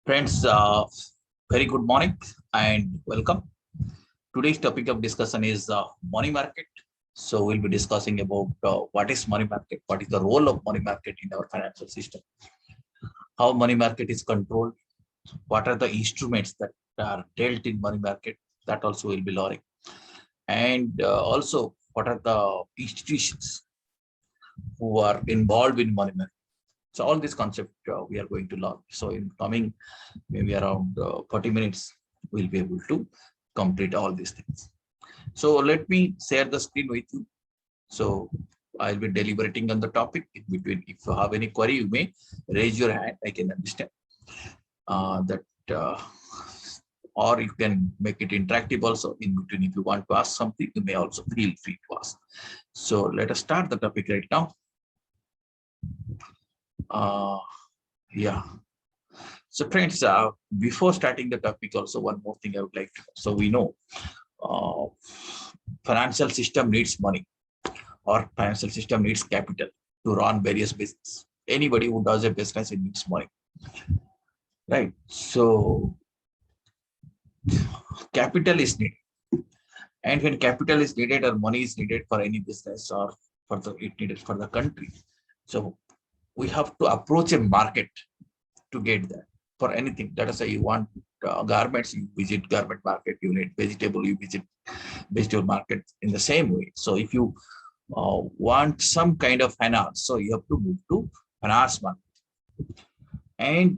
Friends, very good morning and welcome. Today's topic of discussion is money market. So we'll be discussing about what is money market, what is the role of money market in our financial system, how money market is controlled, what are the instruments that are dealt in money market, that also will be learning, and also what are the institutions who are involved in money market. So all this concept we are going to learn. So in coming maybe around 40 minutes, we'll be able to complete all these things. So let me share the screen with you. So I'll be deliberating on the topic in between. If you have any query, you may raise your hand. I can understand that, or you can make it interactive also in between. If you want to ask something, you may also feel free to ask. So let us start the topic right now. Yeah. So friends, before starting the topic, also one more thing I would like to. So we know uh, financial system needs money, or financial system needs capital to run various business. Anybody who does a business, it needs money, right? So capital is needed, and when capital is needed or money is needed for any business or for the it needed for the country, so we have to approach a market to get that for anything. Let us say you want garments, you visit garment market. You need vegetable, you visit vegetable market in the same way. So if you want some kind of finance, so you have to move to finance market. And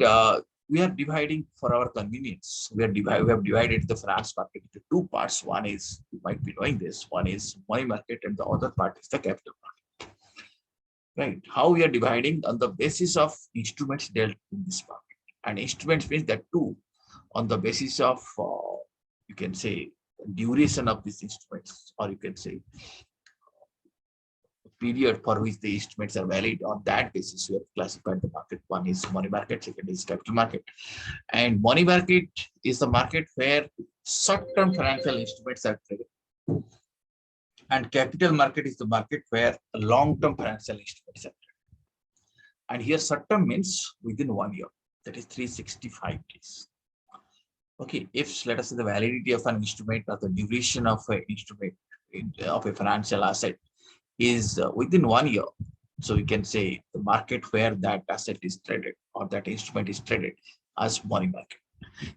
we are dividing for our convenience. We have divided the finance market into two parts. One is, you might be knowing this, one is money market and the other part is the capital market. Right? How we are dividing on the basis of instruments dealt in this market. And instruments means that too, on the basis of, you can say, duration of these instruments, or you can say period for which the instruments are valid. On that basis, we have classified the market. One is money market, second is capital market. And money market is the market where short-term financial instruments are traded. And capital market is the market where long-term financial instruments are traded. And here short-term means within 1 year, that is 365 days. Okay, if let us say the validity of an instrument or the duration of an instrument of a financial asset is within 1 year, so we can say the market where that asset is traded or that instrument is traded as money market.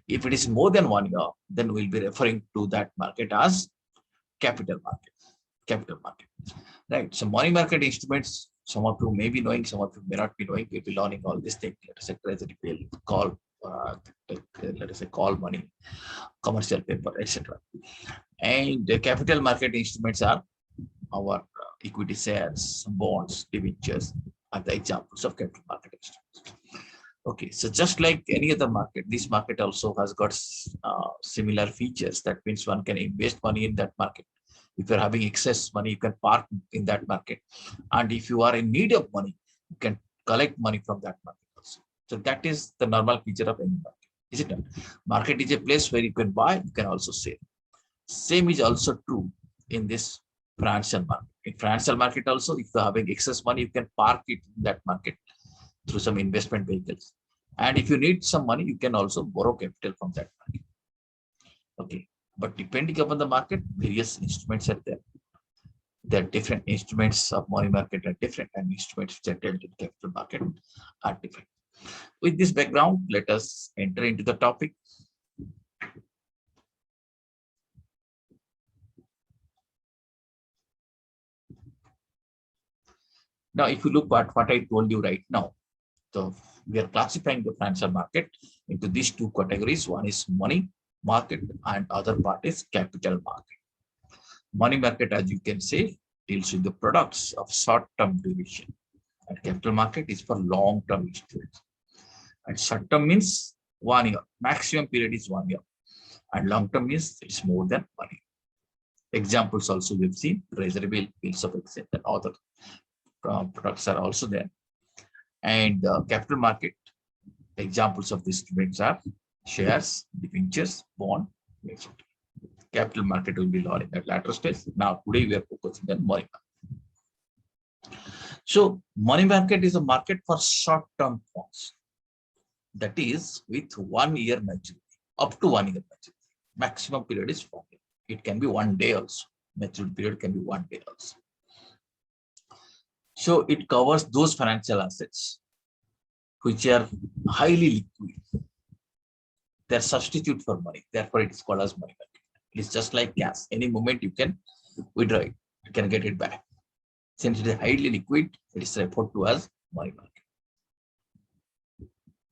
If it is more than 1 year, then we'll be referring to that market as capital market. Capital market, right? So money market instruments, some of you may be knowing, some of you may not be knowing. We'll be learning all these things. Let us say treasury bill, call, let us say call money, commercial paper, etc. And the capital market instruments are our equity shares, bonds, debentures are the examples of capital market instruments. Okay, so just like any other market, this market also has got similar features. That means one can invest money in that market. If you're having excess money, you can park in that market. And if you are in need of money, you can collect money from that market also. So that is the normal feature of any market, is it not? Market is a place where you can buy, you can also sell. Same is also true in this financial market. In financial market also, if you're having excess money, you can park it in that market through some investment vehicles. And if you need some money, you can also borrow capital from that market. Okay. But depending upon the market, various instruments are there. The different instruments of money market are different, and instruments which are dealt in capital market are different. With this background, let us enter into the topic. Now, if you look at what I told you right now, so we are classifying the financial market into these two categories. One is money market and other part is capital market. Money market, as you can say, deals with the products of short-term duration, and capital market is for long-term instruments. And short-term means 1 year, maximum period is 1 year, and long-term means it's more than 1 year. Examples also we've seen: treasury bill, bills of exchange, and other products are also there. And capital market examples of these instruments are shares, debentures, bond, etc. Capital market will be learning at later stage. Now, today we are focusing on money market. So, money market is a market for short-term funds. That is with 1 year maturity, up to 1 year maturity. Maximum period is 4 years. It can be 1 day also. Maturity period can be 1 day also. So it covers those financial assets which are highly liquid. They're substitute for money. Therefore, it is called as money market. It is just like cash. Any moment you can withdraw it, you can get it back. Since it is highly liquid, it is referred to as money market.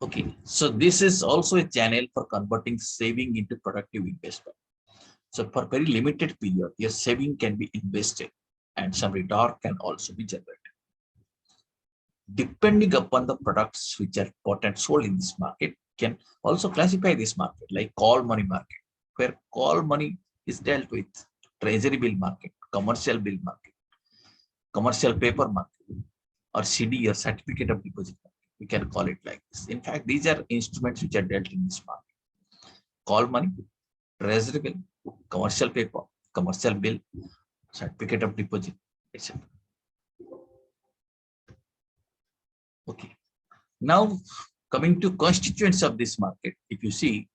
Okay, so this is also a channel for converting saving into productive investment. So for very limited period, your saving can be invested and some return can also be generated. Depending upon the products which are bought and sold in this market, can also classify this market like call money market, where call money is dealt with, treasury bill market, commercial bill market, commercial paper market, or CD or certificate of deposit market. We can call it like this. In fact, these are instruments which are dealt in this market. Call money, treasury bill, commercial paper, commercial bill, certificate of deposit, etc. Okay. Now, coming to constituents of this market, if you see,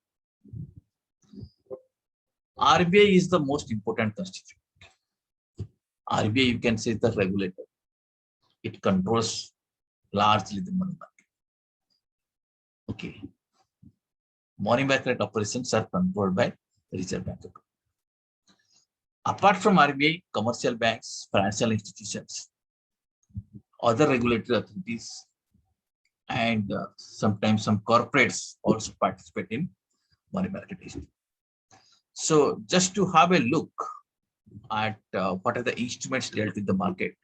RBI is the most important constituent. RBI, you can say, is the regulator. It controls largely the money market. Okay. Money market operations are controlled by the Reserve Bank of India. Apart from RBI, commercial banks, financial institutions, other regulatory authorities, and sometimes some corporates also participate in money market issues. So just to have a look at what are the instruments dealt with the market,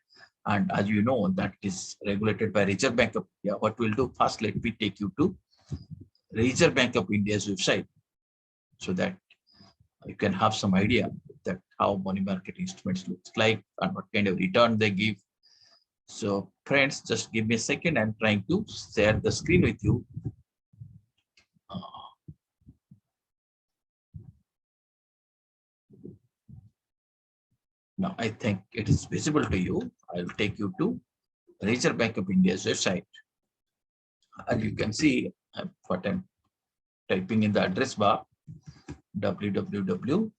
and as you know, that is regulated by Reserve Bank of India. What we'll do first, let me take you to Reserve Bank of India's website so that you can have some idea that how money market instruments looks like and what kind of return they give. So friends, just give me a second. I'm trying to share the screen with you. Now I think it is visible to you. I'll take you to Reserve Bank of India's website. And you can see what I'm typing in the address bar, www.rbi.org.in.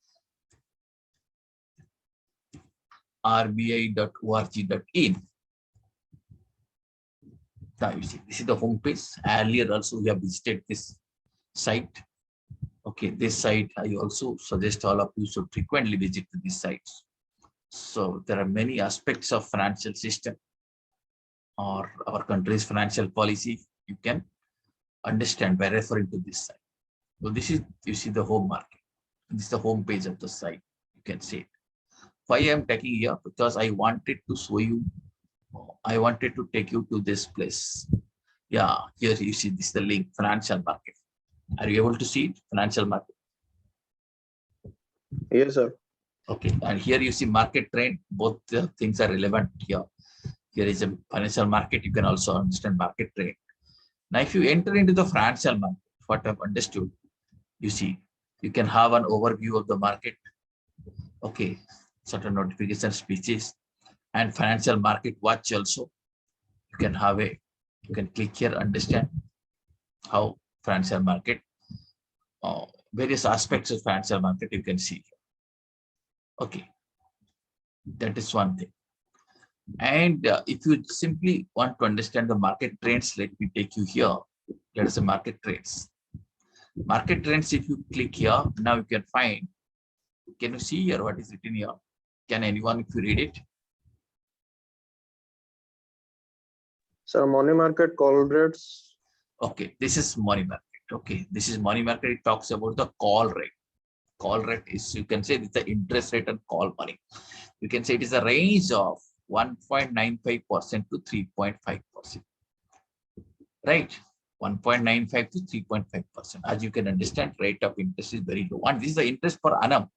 Now you see, this is the home page. Earlier also we have visited this site. Okay, this site I also suggest all of you should frequently visit these sites. So there are many aspects of financial system or our country's financial policy you can understand by referring to this site. So this is, you see, the home market. This is the home page of the site. You can see it. Why I am taking here? Because I wanted to show you, I wanted to take you to this place. Yeah, here you see this is the link, financial market. Are you able to see it? Financial market. Yes, sir. Okay, and here you see market trend. Both things are relevant here. Here is a financial market. You can also understand market trend. Now, if you enter into the financial market, what I've understood, you see, you can have an overview of the market. Okay, certain notification speeches and financial market watch also. You can have a, you can click here, understand how financial market, various aspects of financial market you can see. Okay, that is one thing. And if you simply want to understand the market trends, let me take you here. There is a market trends. Market trends, if you click here, now you can find, can you see here what is written here? Can anyone, if you read it? Sir, money market call rates. Okay, this is money market. Okay, this is money market. It talks about the call rate. Call rate is, you can say it's the interest rate on call money. You can say it is a range of 1.95% to 3.5%. Right? 1.95 to 3.5%. As you can understand, rate of interest is very low. And this is the interest per annum.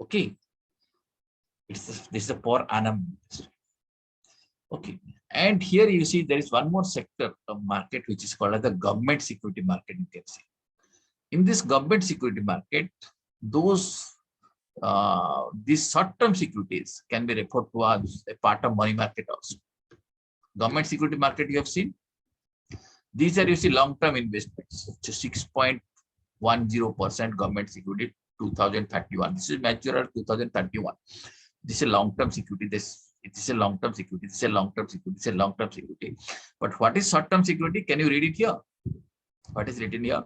Okay. This is the per annum interest. Okay. And here you see there is one more sector of market which is called as the government security market. You can see. In this government security market, those these short-term securities can be referred to as a part of money market also. Government security market you have seen. These are, you see, long-term investments. So 6.10% government security 2031. This is mature 2031. This is a long-term security. This is a long-term security. This is a long-term security. This is a long-term security. But what is short-term security? Can you read it here? What is written here?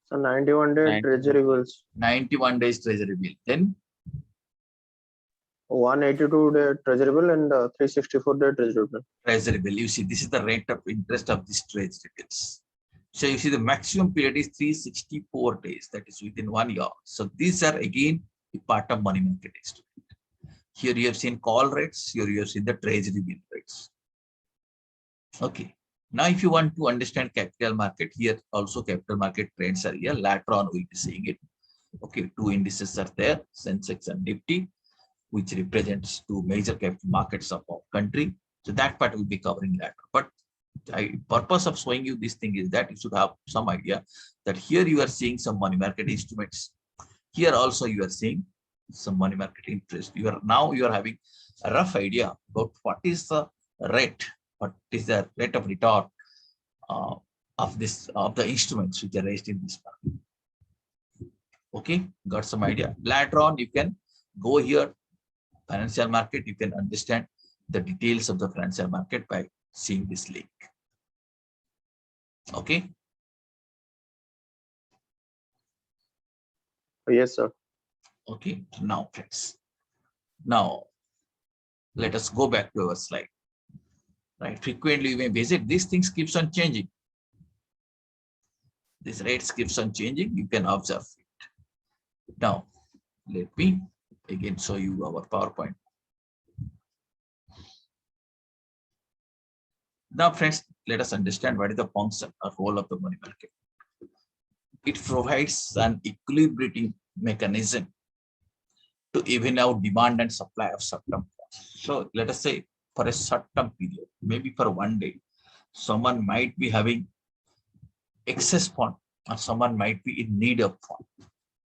So 91-day treasury bills. 91 days treasury bill. Then 182-day treasury bill and 364-day treasury bill. Treasury bill. You see, this is the rate of interest of these treasury bills. So you see, the maximum period is 364 days. That is within 1 year. So these are again a part of money market instrument. Here you have seen call rates. Here you have seen the treasury bill rates. Okay. Now, if you want to understand capital market, here also capital market trends are here. Later on, we'll be seeing it. Okay, two indices are there, Sensex and Nifty, which represents two major capital markets of our country. So that part we'll be covering later. But the purpose of showing you this thing is that you should have some idea that here you are seeing some money market instruments. Here also you are seeing some money market interest. You are having a rough idea about what is the rate, what is the rate of return of the instruments which are raised in this market. Okay, got some idea. Later on, you can go here, financial market. You can understand the details of the financial market by seeing this link. Okay. Yes, sir. Okay. Now, friends. Now, let us go back to our slide. Right. Frequently, you may visit. These things keeps on changing. These rates keeps on changing. You can observe it. Now, let me again show you our PowerPoint. Now, friends, let us understand what is the function or role of the money market. It provides an equilibrating mechanism to even out demand and supply of short-term funds. So let us say for a short-term period, maybe for 1 day, someone might be having excess fund or someone might be in need of fund.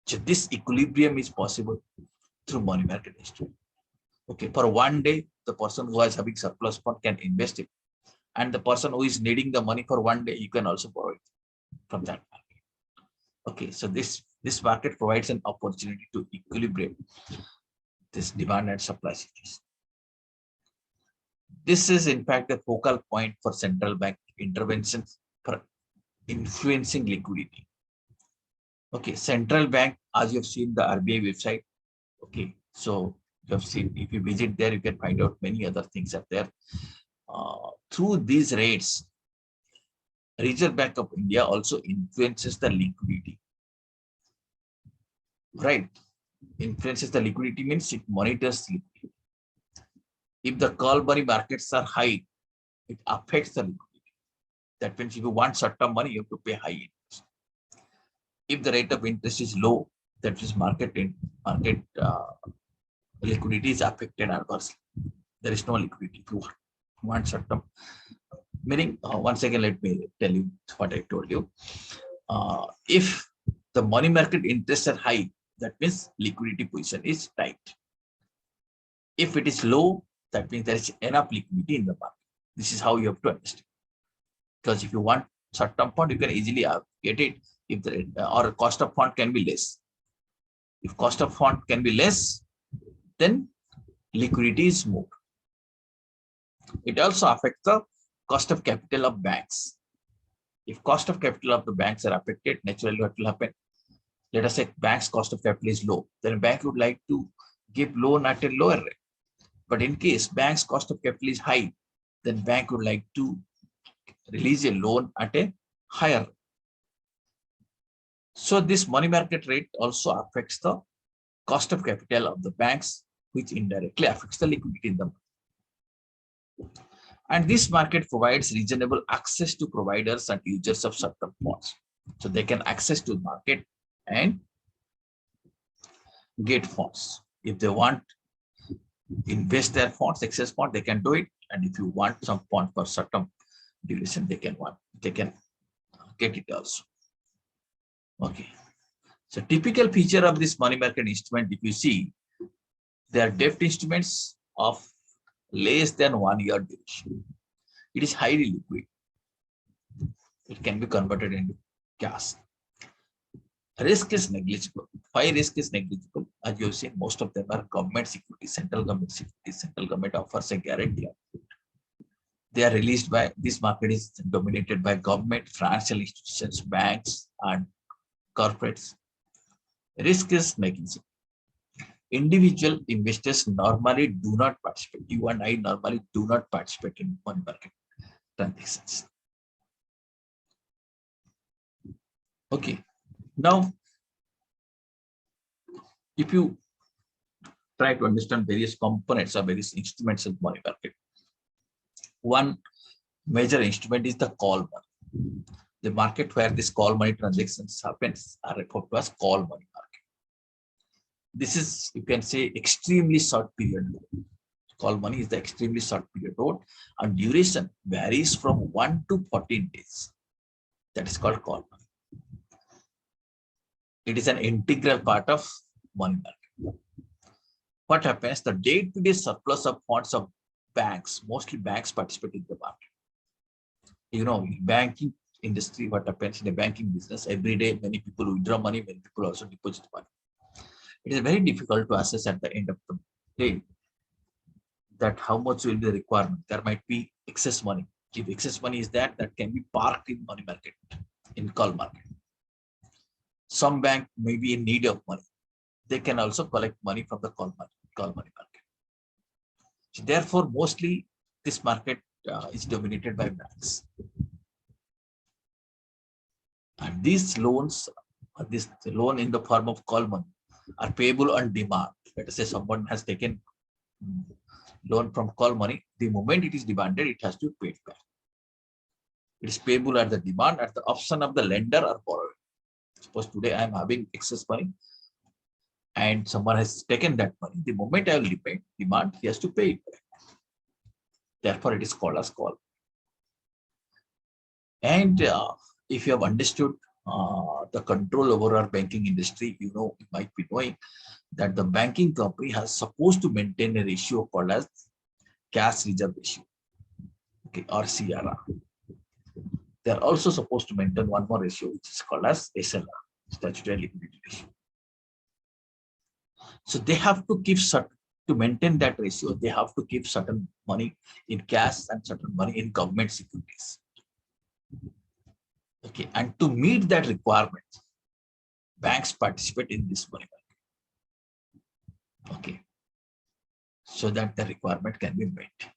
So this equilibrium is possible through money market instrument. Okay, for 1 day, the person who is having surplus fund can invest it. And the person who is needing the money for 1 day, you can also borrow it from that market. Okay, so this market provides an opportunity to equilibrate this demand and supply situation. This is in fact a focal point for central bank interventions for influencing liquidity. Okay, central bank, as you have seen the RBI website. Okay, so you have seen, if you visit there, you can find out many other things are there. Through these rates, Reserve Bank of India also influences the liquidity. Right? Influences the liquidity means it monitors liquidity. If the call money markets are high, it affects the liquidity. That means if you want short-term money, you have to pay high interest. If the rate of interest is low, that means market liquidity is affected adversely. There is no liquidity. If you want short-term, meaning once again, let me tell you what I told you. If the money market interests are high, that means liquidity position is tight. If it is low, that means there is enough liquidity in the market. This is how you have to understand. Because if you want short-term fund, you can easily get it. If the or cost of fund can be less. If cost of fund can be less, then liquidity is more. It also affects the cost of capital of banks. If cost of capital of the banks are affected, naturally what will happen? Let us say bank's cost of capital is low, then bank would like to give loan at a lower rate. But in case bank's cost of capital is high, then bank would like to release a loan at a higher rate. So this money market rate also affects the cost of capital of the banks, which indirectly affects the liquidity in the market. And this market provides reasonable access to providers and users of short-term funds. So they can access to the market and get funds. If they want to invest their funds, excess fund, they can do it. And if you want some fund for short-term duration, they can get it also. Okay. So typical feature of this money market instrument, if you see, they are debt instruments of less than 1 year duration. It is highly liquid. It can be converted into cash. Risk is negligible. Why risk is negligible? As you have seen, most of them are government securities, central government securities. Central government offers a guarantee. They are released by, this market is dominated by government, financial institutions, banks, and corporates. Risk is negligible. Individual investors normally do not participate. You and I normally do not participate in money market transactions. Okay. Now, if you try to understand various components or various instruments of money market, one major instrument is the call money. The market where this call money transactions happens are referred to as call money market. This is, you can say, extremely short period loan. Call money is the extremely short period loan, and duration varies from 1 to 14 days. That is called call money. It is an integral part of money market. What happens? The day-to-day surplus of funds of banks, mostly banks participate in the market. You know, banking industry, what happens in the banking business, every day many people withdraw money, many people also deposit money. It is very difficult to assess at the end of the day that how much will be the requirement. There might be excess money. If excess money is that can be parked in money market, in call market. Some bank may be in need of money. They can also collect money from the call money market. So therefore, mostly this market is dominated by banks. And these loans, this loan in the form of call money, are payable on demand. Let us say someone has taken loan from call money. The moment it is demanded, it has to be paid back. It is payable at the demand, at the option of the lender or borrower. Suppose today I am having excess money and someone has taken that money. The moment I will repay demand, he has to pay it back. Therefore, it is called as call. And if you have understood the control over our banking industry, you know, you might be knowing that the banking company has supposed to maintain a ratio called as cash reserve ratio, okay, or CRR. They are also supposed to maintain one more ratio, which is called as SLR, statutory liquidity ratio. So they have to keep to maintain that ratio. They have to keep certain money in cash and certain money in government securities. Okay, and to meet that requirement, banks participate in this money market. Okay, so that the requirement can be met.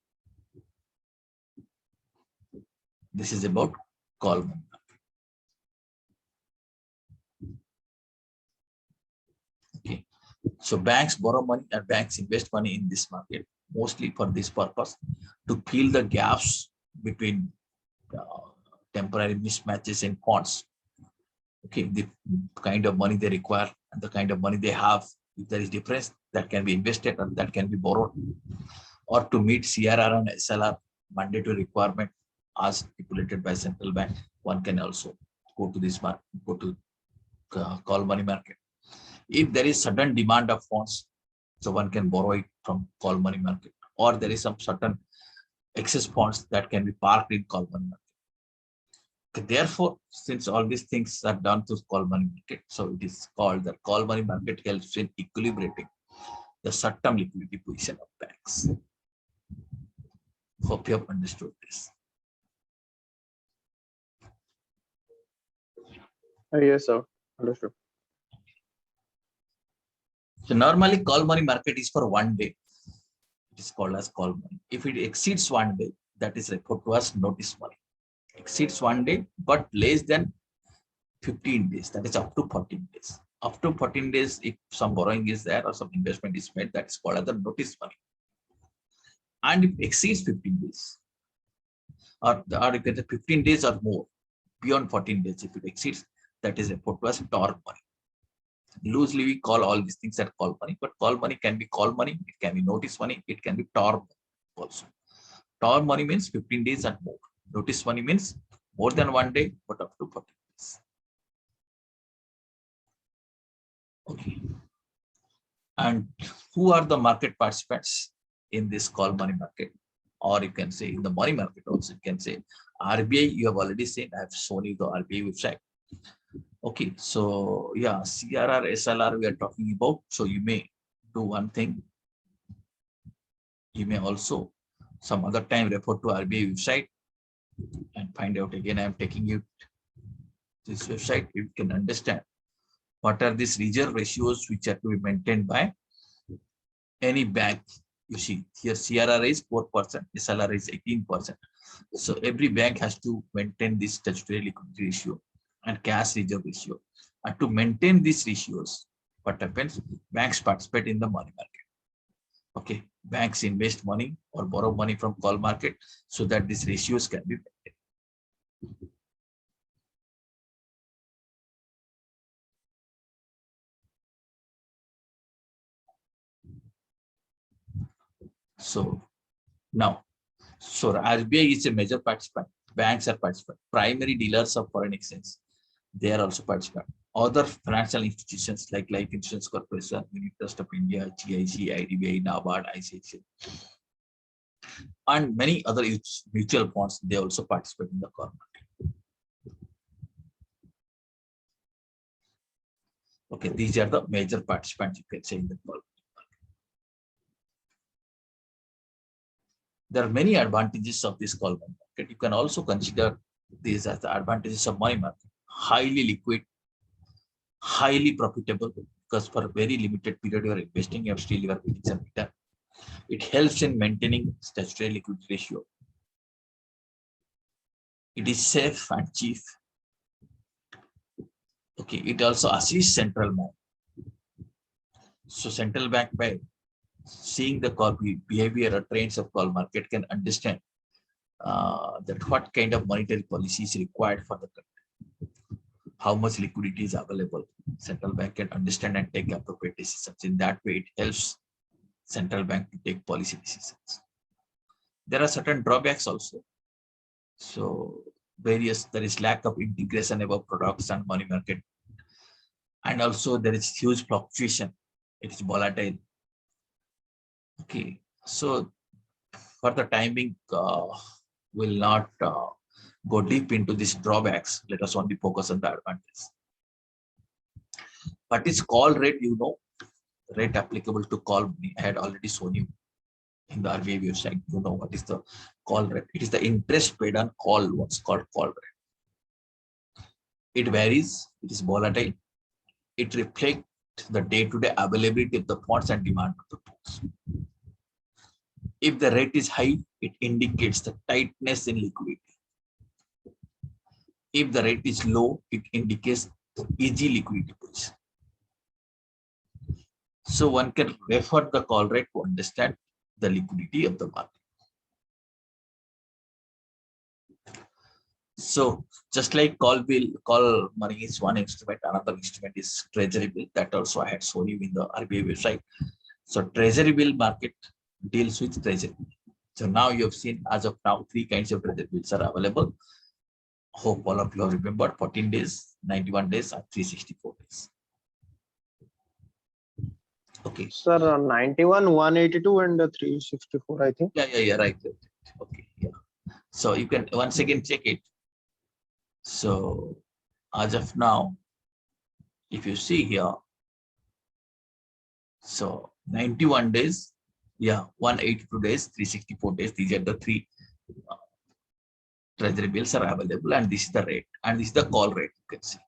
This is about call money market. Okay, so banks borrow money and banks invest money in this market, mostly for this purpose, to fill the gaps between temporary mismatches in funds. Okay, the kind of money they require and the kind of money they have, if there is difference, that can be invested and that can be borrowed, or to meet CRR and SLR mandatory requirement as stipulated by central bank. One can also go to this market, go to call money market. If there is sudden demand of funds, so one can borrow it from call money market, or there is some certain excess funds that can be parked in call money market. Therefore, since all these things are done through call money market, so it is called the call money market helps in equilibrating the short-term liquidity position of banks. Hope you have understood this. Yes, sir. Understood. So normally call money market is for 1 day. It is called as call money. If it exceeds 1 day, that is referred to as notice money. Exceeds 1 day, but less than 15 days, that is up to 14 days. Up to 14 days, if some borrowing is there or some investment is made, that is called as the notice money. And if exceeds 15 days, or you can say 15 days or more, beyond 14 days, if it exceeds, that is referred to as TOR money. Loosely, we call all these things as call money, but call money can be call money, it can be notice money, it can be TOR money also. TOR money means 15 days and more. Notice money means more than 1 day, but up to 14 days. Okay. And who are the market participants in this call money market? or you can say in the money market also. You can say RBI. You have already seen. I have shown you the RBI website. Okay, so yeah, CRR, SLR we are talking about. So you may do one thing. You may also some other time refer to RBI website and find out. Again, I am taking you this website. You can understand what are these reserve ratios which are to be maintained by any bank. You see here CRR is 4%, SLR is 18%. So every bank has to maintain this statutory liquidity ratio and cash reserve ratio. And to maintain these ratios, what happens? Banks participate in the money market. Okay, banks invest money or borrow money from call market so that these ratios can be maintained. So now, so RBI is a major participant. Banks are participant. Primary dealers of foreign exchange, they are also participant. Other financial institutions like Life Insurance Corporation, Unit Trust of India, GIC, IDBI, NABARD, ICICI, and many other mutual funds, they also participate in the call market. Okay, these are the major participants you can say in the call market. There are many advantages of this call market. You can also consider these as the advantages of money market. Highly liquid, highly profitable, because for a very limited period you are investing, you have still your getting some return. It helps in maintaining statutory liquidity ratio. It is safe and cheap. Okay, it also assists central bank. So central bank, by seeing the call behavior or trends of call market, can understand that what kind of monetary policy is required for the country, how much liquidity is available. Central bank can understand and take appropriate decisions. In that way, it helps central bank to take policy decisions. There are certain drawbacks also. So there is lack of integration about products and money market, and also there is huge fluctuation. It is volatile. Okay, so for the timing, will not go deep into these drawbacks. Let us only focus on the advantage. What is call rate? You know, rate applicable to call money. I had already shown you in the RBI website. You know what is the call rate? It is the interest paid on call. What's called call rate. It varies. It is volatile. It reflects the day-to-day availability of the funds and demand of the funds. If the rate is high, it indicates the tightness in liquidity. If the rate is low, it indicates easy liquidity position. So one can refer the call rate to understand the liquidity of the market. So just like call money is one instrument, another instrument is treasury bill. That also I had shown you in the RBI website. So treasury bill market deals with treasury. So now you have seen, as of now, 3 kinds of treasury bills are available. Hope all of you have remembered: 14 days, 91 days, and 364 days. Okay. Sir, 91, 182, and 364, I think. Yeah, right. Okay, yeah. So you can once again check it. So as of now, if you see here, so 91 days, yeah, 182 days, 364 days, these are the 3 treasury bills are available, and this is the rate, and this is the call rate, you can see.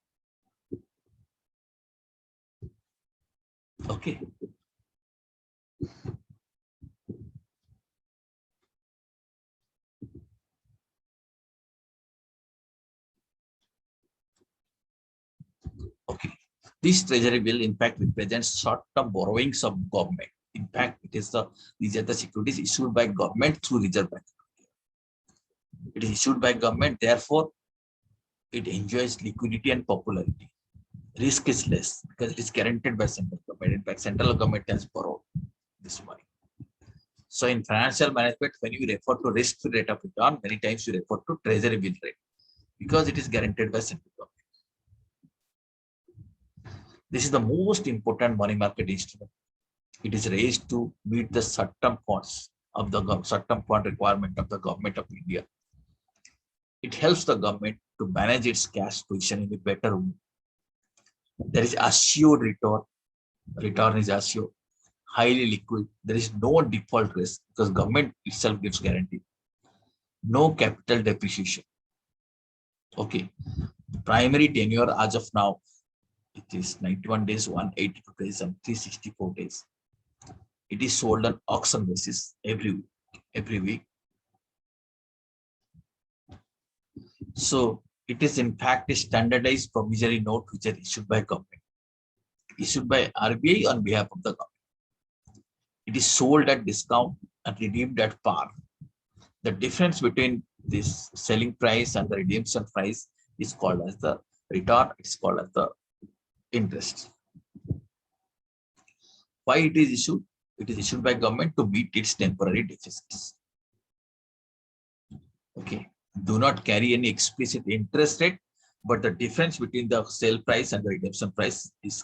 Okay. Okay. This treasury bill, in fact, represents short-term borrowings of government. In fact, these are the securities issued by government through Reserve Bank. It is issued by government, therefore, it enjoys liquidity and popularity. Risk is less because it is guaranteed by central government. In fact, central government has borrowed this money. So in financial management, when you refer to risk-free rate of return, many times you refer to treasury bill rate because it is guaranteed by central government. This is the most important money market instrument. It is raised to meet the short-term funds of the short-term fund requirement of the government of India. It helps the government to manage its cash position in a better way. There is assured return. Return is assured. Highly liquid. There is no default risk because government itself gives guarantee. No capital depreciation. Okay. Primary tenure as of now, it is 91 days, 182 days, and 364 days. It is sold on auction basis every week. So it is in fact a standardized promissory note which is issued by government, issued by RBI on behalf of the government. It is sold at discount and redeemed at par. The difference between this selling price and the redemption price is called as the return. It's called as the interest. Why it is issued? It is issued by government to meet its temporary deficits. Okay. Do not carry any explicit interest rate, but the difference between the sale price and the redemption price is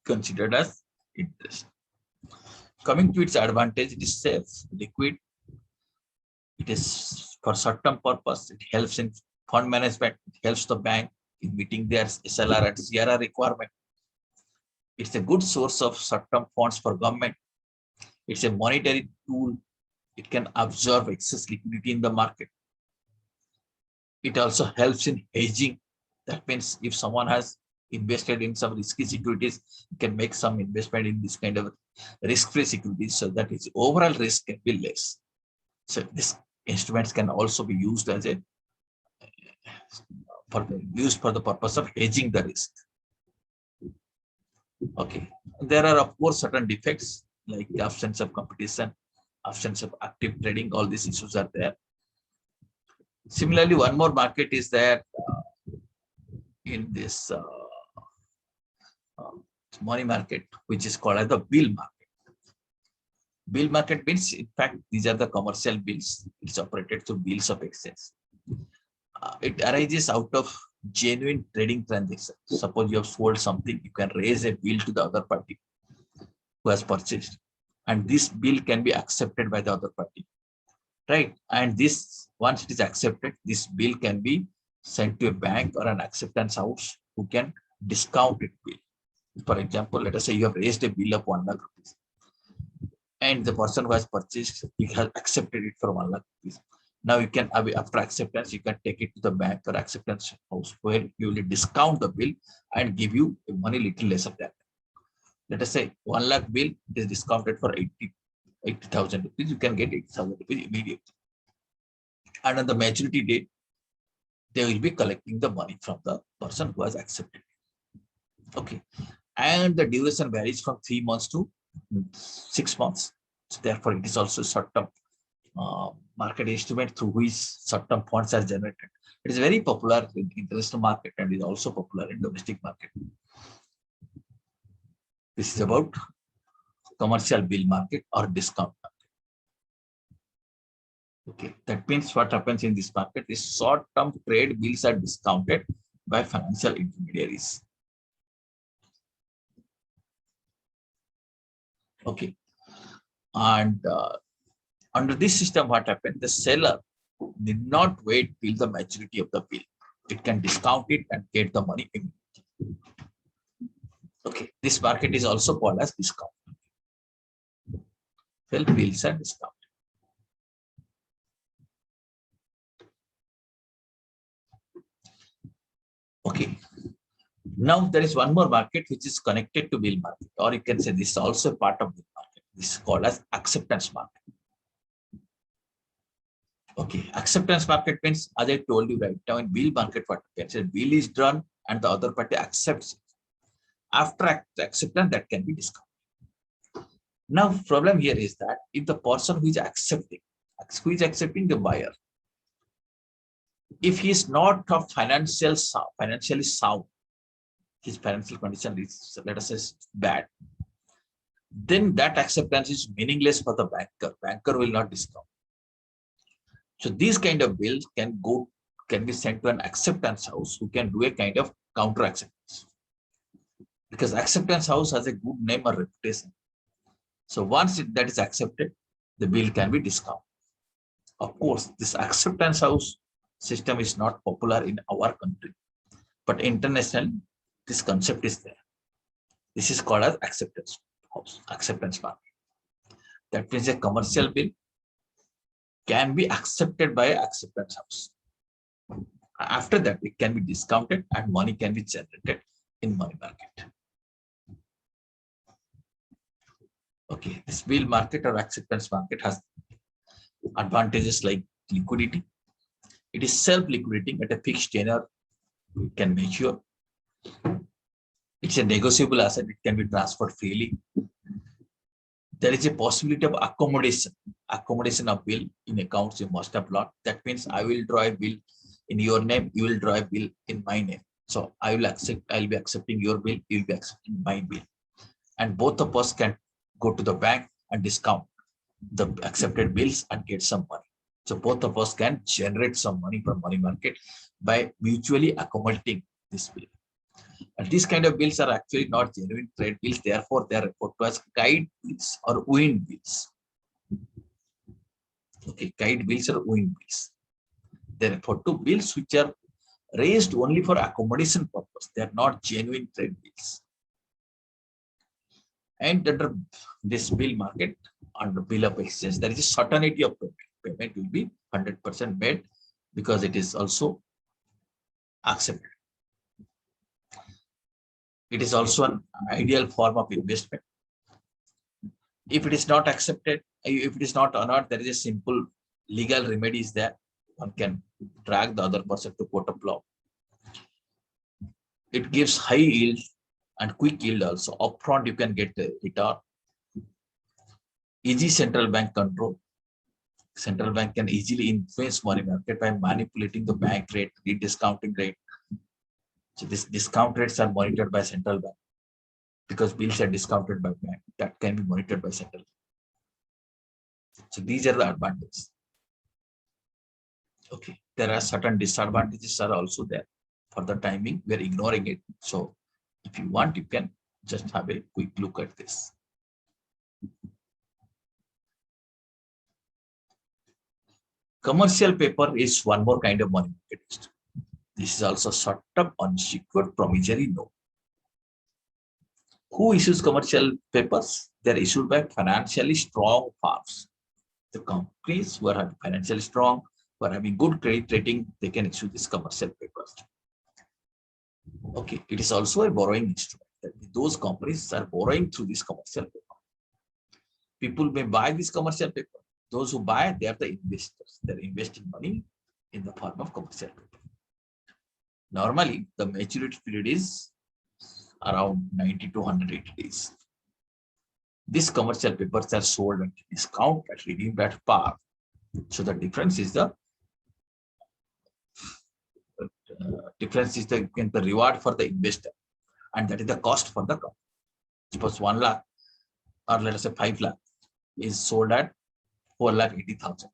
considered as interest. Coming to its advantage, it is safe, liquid. It is for short-term purpose. It helps in fund management. It helps the bank in meeting their SLR and CRR requirement. It's a good source of short-term funds for government. It's a monetary tool. It can absorb excess liquidity in the market. It also helps in hedging. That means if someone has invested in some risky securities, you can make some investment in this kind of risk-free securities so that its overall risk can be less. So these instruments can also be used as for the purpose of hedging the risk. Okay. There are of course certain defects like the absence of competition, absence of active trading. All these issues are there. Similarly, one more market is that in this money market, which is called as the bill market. Bill market means, in fact, these are the commercial bills. It's operated through bills of exchange. It arises out of genuine trading transactions. Suppose you have sold something, you can raise a bill to the other party who has purchased, and this bill can be accepted by the other party, right? And this, once it is accepted, this bill can be sent to a bank or an acceptance house who can discount it bill. For example, let us say you have raised a bill of 1 lakh rupees, and the person who has purchased, he has accepted it for 1 lakh rupees. Now you can, after acceptance, you can take it to the bank or acceptance house where you will discount the bill and give you money little less of that. Let us say 1 lakh bill is discounted for 80,000 rupees. You can get 80,000 rupees immediately. And on the maturity date, they will be collecting the money from the person who has accepted it. Okay. And the duration varies from 3 months to 6 months. So therefore, it is also short-term market instrument through which short-term funds are generated. It is very popular in international market and is also popular in domestic market. This is about commercial bill market or discount market. Okay, that means what happens in this market is short-term trade bills are discounted by financial intermediaries. Okay, and under this system, what happened? The seller did not wait till the maturity of the bill. It can discount it and get the money immediately. Okay, this market is also called as discount. Well, bills are discounted. Okay. Now there is one more market which is connected to bill market, or you can say this is also part of bill market. This is called as acceptance market. Okay, acceptance market means, as I told you right now, in bill market, what happens is bill is done and the other party accepts it. After acceptance, that can be discounted. Now, problem here is that if the person who is accepting the buyer, if he is not of financially sound, his financial condition is, let us say, bad, then that acceptance is meaningless for the banker. Banker will not discount. So these kind of bills can be sent to an acceptance house who can do a kind of counter acceptance, because acceptance house has a good name or reputation. So once that is accepted, the bill can be discounted. Of course, this acceptance house system is not popular in our country, but internationally, this concept is there. This is called as acceptance house, acceptance market. That means a commercial bill can be accepted by acceptance house. After that, it can be discounted and money can be generated in money market. Okay, this bill market or acceptance market has advantages like liquidity. It is self-liquidating at a fixed tenor. It can mature. It's a negotiable asset. It can be transferred freely. There is a possibility of accommodation of bill in accounts you must have lot. That means I will draw a bill in your name, you will draw a bill in my name. So I'll be accepting your bill, you'll be accepting my bill. And both of us can go to the bank and discount the accepted bills and get some money. So both of us can generate some money from money market by mutually accommodating this bill. And these kind of bills are actually not genuine trade bills. Therefore, they are referred to as guide bills or wind bills. Okay, guide bills or wind bills. They are referred to bills which are raised only for accommodation purpose. They are not genuine trade bills. And under this bill market, under bill of exchange, there is a certainty of payment. Payment will be 100% made because it is also accepted. It is also an ideal form of investment. If it is not accepted, if it is not honored, there is a simple legal remedies there. One can drag the other person to court of law. It gives high yield and quick yield also. Upfront, you can get a return. Easy central bank control. Central bank can easily influence money market by manipulating the bank rate, the discounting rate. So these discount rates are monitored by central bank because bills are discounted by bank. That can be monitored by central bank. So these are the advantages. Okay, there are certain disadvantages are also there. For the timing, we are ignoring it. So if you want, you can just have a quick look at this. Commercial paper is one more kind of money market instrument. This is also short-term unsecured promissory note. Who issues commercial papers? They are issued by financially strong firms. The companies who are financially strong, who are having good credit rating, they can issue these commercial papers. Okay, it is also a borrowing instrument. Those companies are borrowing through this commercial paper. People may buy this commercial paper. Those who buy, they are the investors. They're investing money in the form of commercial paper. Normally, the maturity period is around 90 to 180 days. These commercial papers are sold at discount, at redeemed at par. So the difference is the reward for the investor, and that is the cost for the company. Suppose 1 lakh or let us say 5 lakh is sold at 4,80,000.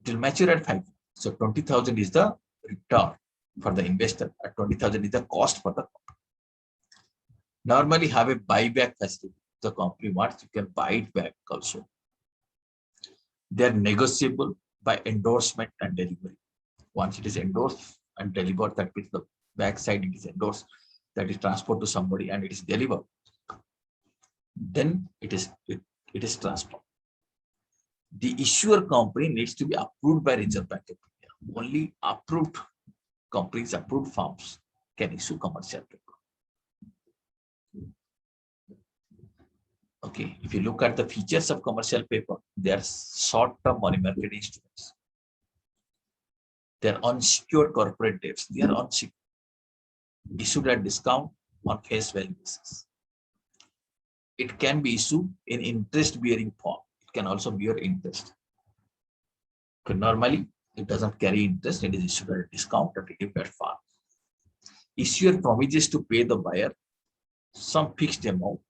It will mature at 5. So 20,000 is the return for the investor. At 20,000 is the cost for the company. Normally have a buyback facility. The company wants, you can buy it back also. They are negotiable by endorsement and delivery. Once it is endorsed and delivered, that means the backside it is endorsed, that is transferred to somebody and it is delivered. Then it is transferred. The issuer company needs to be approved by Reserve Bank of India. Only approved companies, approved firms can issue commercial paper. Okay, if you look at the features of commercial paper, they are short-term money market instruments. They are unsecured corporate debts. They are unsecured, issued at discount on face value basis. It can be issued in interest-bearing form. It can also bear interest. Okay, normally, it doesn't carry interest. It is issued at a discount and redeemed at par. Issuer promises to pay the buyer some fixed amount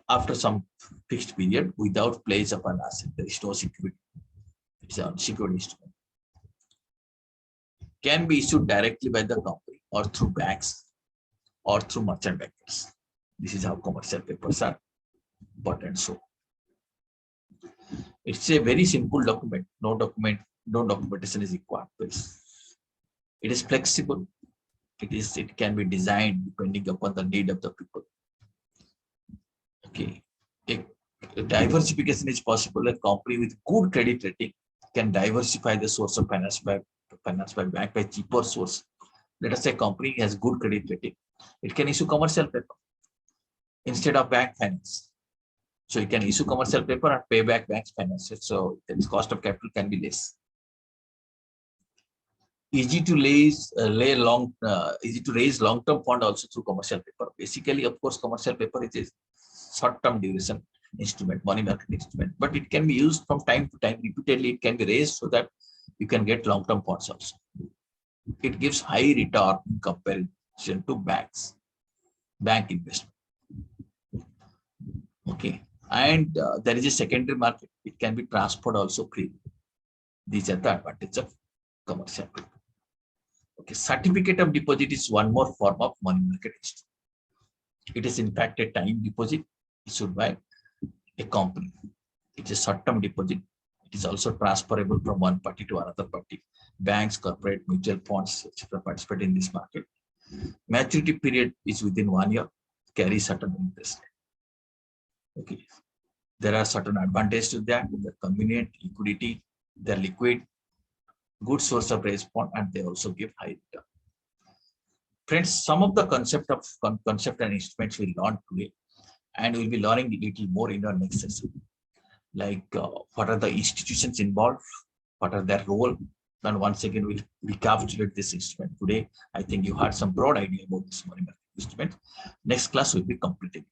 after some fixed period without pledge of an asset. There is no security. It's an unsecured instrument. Can be issued directly by the company or through banks or through merchant bankers. This is how commercial papers are bought and sold. It's a very simple document. No documentation is required. It is flexible. It can be designed depending upon the need of the people. Okay. A diversification is possible. A company with good credit rating can diversify the source of finance by bank by cheaper source. Let us say a company has good credit rating. It can issue commercial paper instead of bank finance. So you can issue commercial paper and pay back bank's finances. So its cost of capital can be less. Easy to raise long-term fund also through commercial paper. Basically, of course, commercial paper is a short-term duration instrument, money market instrument, but it can be used from time to time repeatedly. It can be raised so that you can get long-term funds also. It gives high return in comparison to bank investment. Okay, and there is a secondary market. It can be transferred also freely. These are the advantages of commercial paper. Okay, certificate of deposit is one more form of money market instrument. It is in fact a time deposit issued by a company. It is a short-term deposit. It is also transferable from one party to another party. Banks, corporate, mutual funds, etc. participate in this market. Maturity period is within 1 year. Carry certain interest. Okay, there are certain advantages to that. They're convenient, liquidity, they're liquid, good source of response, and they also give high return. Friends, some of the concept and instruments we learned today, and we'll be learning a little more in our next session. Like what are the institutions involved, what are their role, and once again we'll recapitulate this instrument. Today, I think you had some broad idea about this money market instrument. Next class will be completing.